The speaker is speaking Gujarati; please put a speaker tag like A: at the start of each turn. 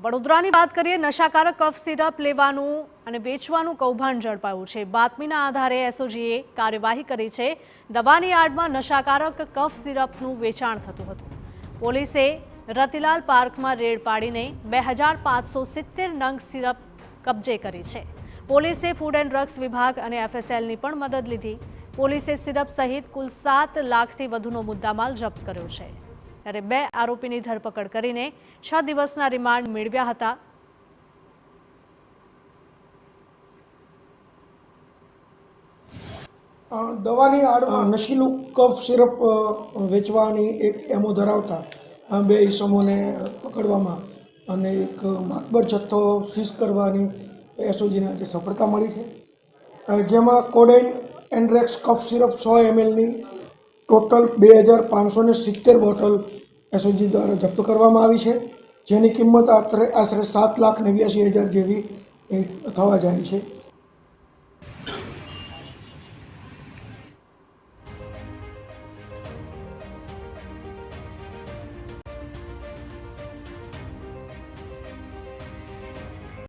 A: વડોદરાની વાત કરીએ, નશાકારક કફ સિરપ લેવાનું અને વેચવાનું કૌભાંડ ઝડપાયું છે। બાતમીના આધારે એસઓજીએ કાર્યવાહી કરી છે। દવાની આડમાં નશાકારક કફ સિરપનું વેચાણ થતું હતું। પોલીસે રતિલાલ પાર્કમાં રેડ પાડીને 2570 નંગ સિરપ કબજે કરી છે। પોલીસે ફૂડ એન્ડ ડ્રગ્સ વિભાગ અને એફએસએલની પણ મદદ લીધી। પોલીસે સિરપ સહિત કુલ 7 લાખથી વધુનો મુદ્દામાલ જપ્ત કર્યો છે। ત્યારે 2 આરોપીની ધરપકડ કરીને 6 દિવસના રિમાન્ડ મેળવ્યા હતા।
B: દવાની આડમાં નશીલું કફ સિરપ વેચવાની એક એમો ધરાવતા 2 ઈસમોને પકડવામાં અને એક માતબર જથ્થો સીઝ કરવાની એસઓજીને આજે સફળતા મળી છે, જેમાં કોડેઇન એન્ડ્રેક્સ કફ સિરપ 100 mlની ટોટલ 2570 બોટલ એસઓજી દ્વારા જપ્ત કરવામાં આવી છે, જેની કિંમત આશરે 7,89,000 જેવી થવા જાય છે।